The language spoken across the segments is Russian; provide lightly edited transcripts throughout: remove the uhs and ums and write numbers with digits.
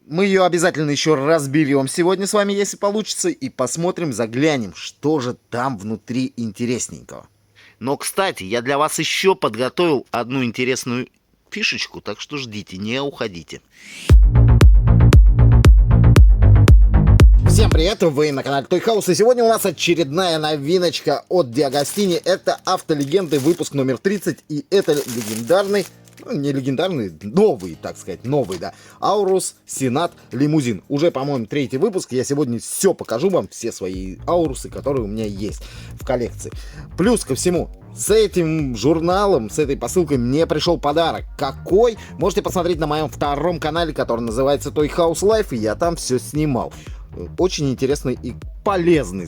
Мы ее обязательно еще разберем сегодня с вами, если получится, и посмотрим, заглянем, что же там внутри интересненького. Но, кстати, я для вас еще подготовил одну интересную фишечку, так что ждите, не уходите. Всем привет, вы на канале Toy House, и сегодня у нас очередная новиночка от Диагостини. Это Автолегенды, выпуск номер 30, и это легендарный, не легендарный, новый, так сказать, новый, да, Аурус Сенат Лимузин. Уже, по-моему, третий выпуск, я сегодня все покажу вам, все свои Аурусы, которые у меня есть в коллекции. Плюс ко всему, с этим журналом, с этой посылкой мне пришел подарок. Какой? Можете посмотреть на моем втором канале, который называется Toy House Life, и я там все снимал. Очень интересный и полезный,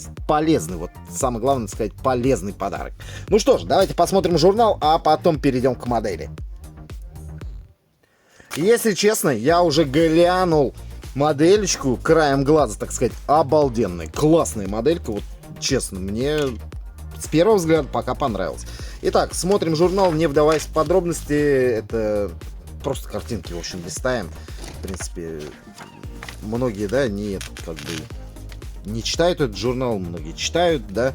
вот самое главное сказать, полезный подарок. Ну что ж, давайте посмотрим журнал, а потом перейдем к модели. Если честно, я уже глянул модельку краем глаза, так сказать, обалденная, классная моделька, вот честно, мне с первого взгляда пока понравилось. Итак, смотрим журнал, не вдаваясь в подробности, это просто картинки, в общем, листаем, в принципе. Многие, да, не читают этот журнал, многие читают, да,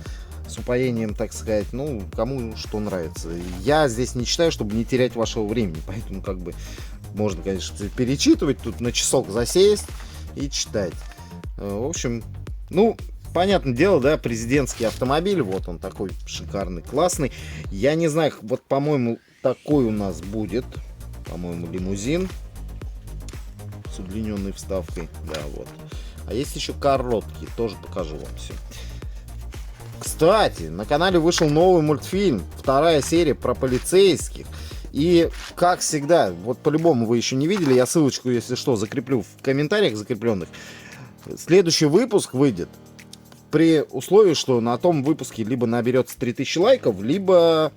с упоением, так сказать, ну, кому что нравится. Я здесь не читаю, чтобы не терять вашего времени, поэтому, можно, конечно, перечитывать, тут на часок засесть и читать. В общем, ну, понятное дело, да, президентский автомобиль, вот он такой шикарный, классный. Я не знаю, вот, по-моему, такой у нас будет, по-моему, лимузин. С удлиненной вставкой, да, вот. А есть еще короткий, тоже покажу вам все. Кстати, на канале вышел новый мультфильм, вторая серия про полицейских. И, как всегда, вот по-любому вы еще не видели, я ссылочку, если что, закреплю в комментариях закрепленных. Следующий выпуск выйдет при условии, что на том выпуске либо наберется 3000 лайков, либо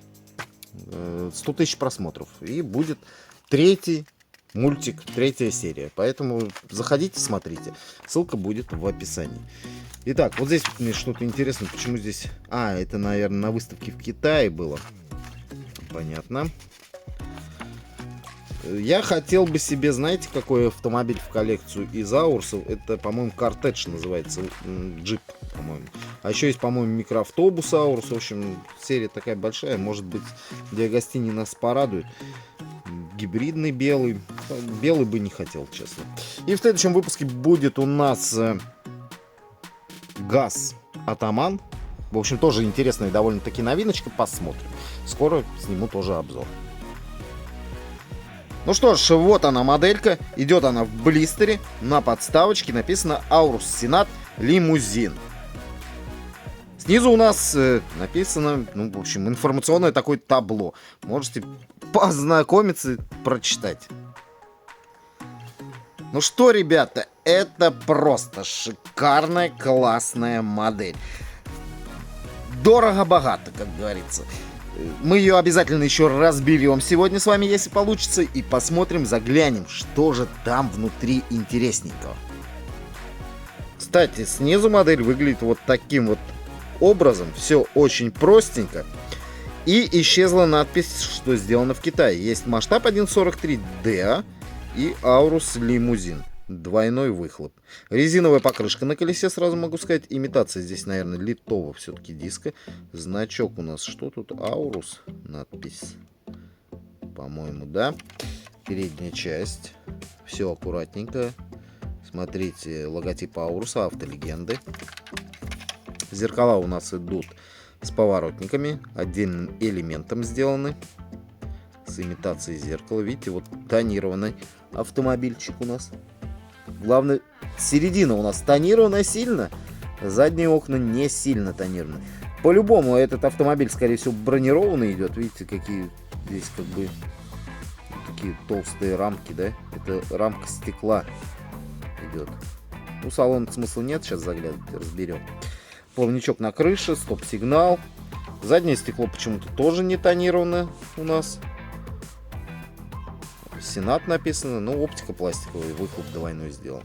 100 тысяч просмотров. И будет третий мультик, третья серия. Поэтому заходите, смотрите. Ссылка будет в описании. Итак, вот здесь мне что-то интересное. Почему здесь... это, наверное, на выставке в Китае было. Понятно. Я хотел бы себе, знаете, какой автомобиль в коллекцию из Аурусов. Это, по-моему, Кортедж называется. Джип, по-моему. А еще есть, по-моему, микроавтобус Аурус. В общем, серия такая большая. Может быть, Диагостини нас порадует. Гибридный белый. Белый бы не хотел, честно. И в следующем выпуске будет у нас ГАЗ Атаман. В общем, тоже интересная довольно-таки новиночка. Посмотрим. Скоро сниму тоже обзор. Ну что ж, вот она моделька. Идет она в блистере. На подставочке написано Аурус Сенат Лимузин. Снизу у нас написано, ну, в общем, информационное такое табло. Можете познакомиться, прочитать. Ну что, ребята, это просто шикарная, классная модель. Дорого-богато, как говорится. Мы ее обязательно еще разберем сегодня с вами, если получится, и посмотрим, заглянем, что же там внутри интересненького. Кстати, снизу модель выглядит вот таким вот образом, все очень простенько. И исчезла надпись, что сделано в Китае. Есть масштаб 1.43D и Аурус Лимузин. Двойной выхлоп. Резиновая покрышка на колесе, сразу могу сказать. Имитация здесь, наверное, литого все-таки диска. Значок у нас, что тут? Аурус. Надпись. По-моему, да. Передняя часть. Все аккуратненько. Смотрите, логотип Ауруса, Автолегенды. Зеркала у нас идут с поворотниками, отдельным элементом сделаны, с имитацией зеркала. Видите, вот тонированный автомобильчик у нас. Главное, середина у нас тонированная сильно, задние окна не сильно тонированы. По-любому этот автомобиль, скорее всего, бронированный идет. Видите, какие здесь такие толстые рамки, да? Это рамка стекла идет. Ну, салон смысла нет, сейчас заглядывать, разберем. Плавничок на крыше, стоп-сигнал. Заднее стекло почему-то тоже не тонировано у нас. Сенат написано, но оптика пластиковая, выхлоп двойной сделан.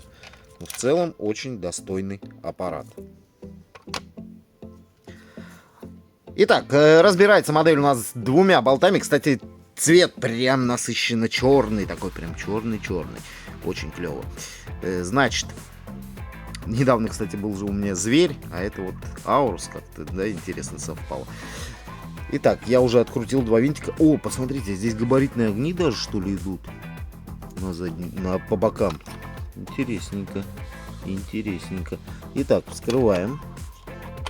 Но в целом очень достойный аппарат. Итак, разбирается модель у нас с двумя болтами. Кстати, цвет прям насыщенно черный, такой прям черный-черный. Очень клево. Значит, недавно, кстати, был же у меня зверь, а это вот Аурус как-то, да, интересно совпало. Итак, я уже открутил 2 винтика. О, посмотрите, здесь габаритные огни даже, что ли, идут по бокам. Интересненько. Интересненько. Итак, вскрываем.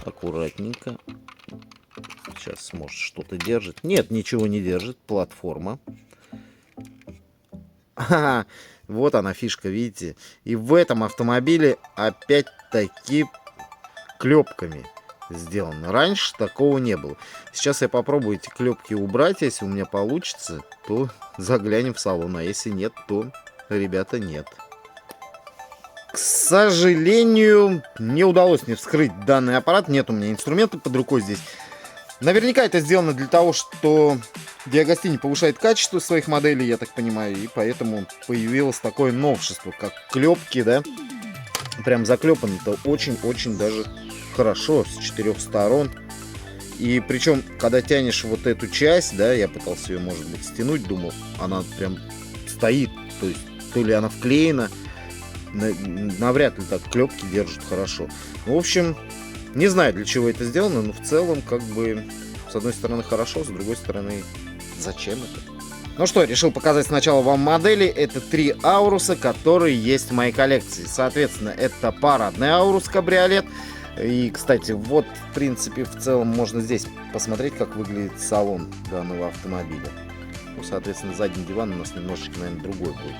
Аккуратненько. Сейчас, может, что-то держит. Нет, ничего не держит. Платформа. Ага, вот она фишка, видите. И в этом автомобиле опять-таки клепками сделано. Раньше такого не было. Сейчас я попробую эти клепки убрать. Если у меня получится, то заглянем в салон. А если нет, то, ребята, нет. К сожалению, не удалось мне вскрыть данный аппарат. Нет у меня инструмента под рукой здесь. Наверняка это сделано для того, что Диагостини повышает качество своих моделей, я так понимаю. И поэтому появилось такое новшество, как клепки, да. Прям заклепано-то очень-очень даже хорошо, с 4 сторон. И причем, когда тянешь вот эту часть, да, я пытался ее, может быть, стянуть, думал, она прям стоит. То есть, то ли она вклеена, навряд ли так клепки держат хорошо. В общем, не знаю, для чего это сделано, но в целом, как бы, с одной стороны хорошо, с другой стороны, зачем это? Ну что, решил показать сначала вам модели. Это 3 Ауруса, которые есть в моей коллекции. Соответственно, это парадный Аурус кабриолет. И, кстати, вот, в принципе, в целом можно здесь посмотреть, как выглядит салон данного автомобиля. Ну, соответственно, задний диван у нас немножечко, наверное, другой будет.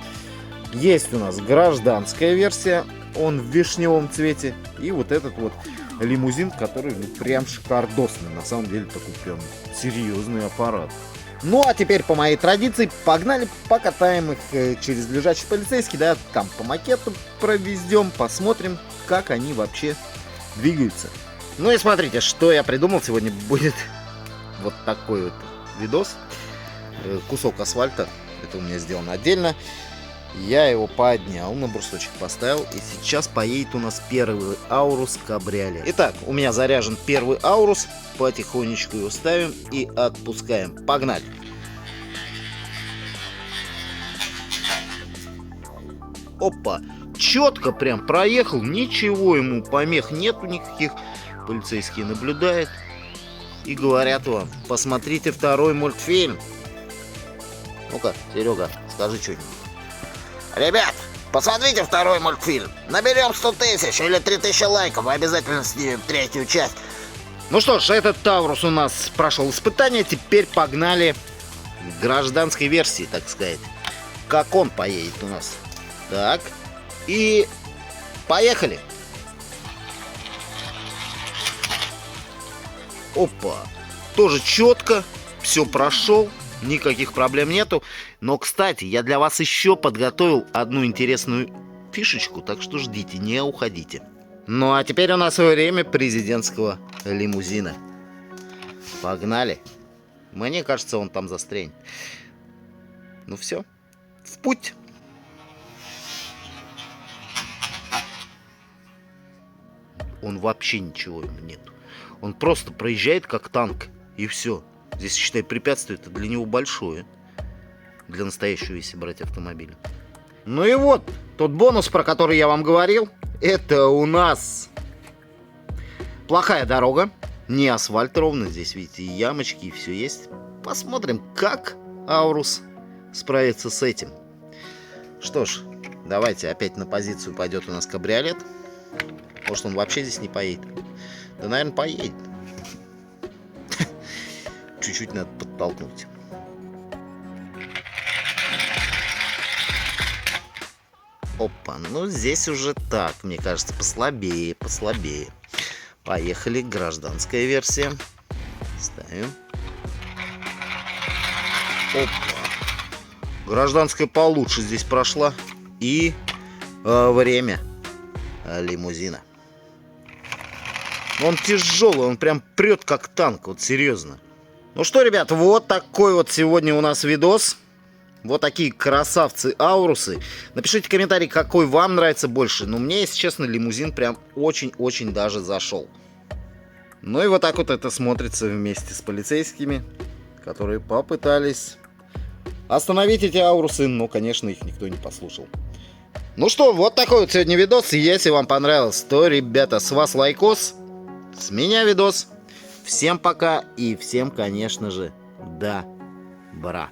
Есть у нас гражданская версия, он в вишневом цвете. И вот этот вот лимузин, который, ну, прям шикардосный. На самом деле, такой прям серьезный аппарат. Ну, а теперь, по моей традиции, погнали, покатаем их через лежачий полицейский, да, там по макету провезем, посмотрим, как они вообще двигаются. Ну и смотрите, что я придумал. Сегодня будет вот такой вот видос. Кусок асфальта, это у меня сделано отдельно. Я его поднял, на брусочек поставил, и сейчас поедет у нас первый Аурус кабриолет. Итак, у меня заряжен первый Аурус. Потихонечку его ставим и отпускаем. Погнали! Опа! Четко прям проехал, ничего ему помех нету никаких. Полицейские наблюдают и говорят вам: посмотрите второй мультфильм. Ну-ка, Серега, скажи что-нибудь. Ребят, посмотрите второй мультфильм. Наберем 100 тысяч или 3000 лайков, мы обязательно снимем 3-ю часть. Ну что ж, этот Таурус у нас прошел испытание. Теперь погнали к гражданской версии, так сказать. Как он поедет у нас. Так, и поехали. Опа, тоже четко, все прошел. Никаких проблем нету. Но, кстати, я для вас еще подготовил одну интересную фишечку, так что ждите, не уходите. Ну, а теперь у нас время президентского лимузина. Погнали. Мне кажется, он там застрянет. Ну все, в путь. Он вообще ничего ему нету. Он просто проезжает как танк, и все. Здесь, считай, препятствие это для него большое. Для настоящего, если брать автомобиль. Ну и вот, тот бонус, про который я вам говорил. Это у нас плохая дорога. Не асфальт ровно. Здесь, видите, и ямочки, и все есть. Посмотрим, как Аурус справится с этим. Что ж, давайте опять на позицию пойдет у нас кабриолет. Может, он вообще здесь не поедет? Да, наверное, поедет. Чуть-чуть надо подтолкнуть. Опа, ну здесь уже так, мне кажется, послабее, послабее. Поехали, гражданская версия. Ставим. Опа. Гражданская получше здесь прошла. И время лимузина. Он тяжелый, он прям прет как танк, вот серьезно. Ну что, ребят, вот такой вот сегодня у нас видос. Вот такие красавцы Аурусы. Напишите комментарий, какой вам нравится больше. Но мне, если честно, лимузин прям очень-очень даже зашел. Ну и вот так вот это смотрится вместе с полицейскими, которые попытались остановить эти Аурусы, но, конечно, их никто не послушал. Ну что, вот такой вот сегодня видос. Если вам понравилось, то, ребята, с вас лайкос. С меня видос. Всем пока и всем, конечно же, добра.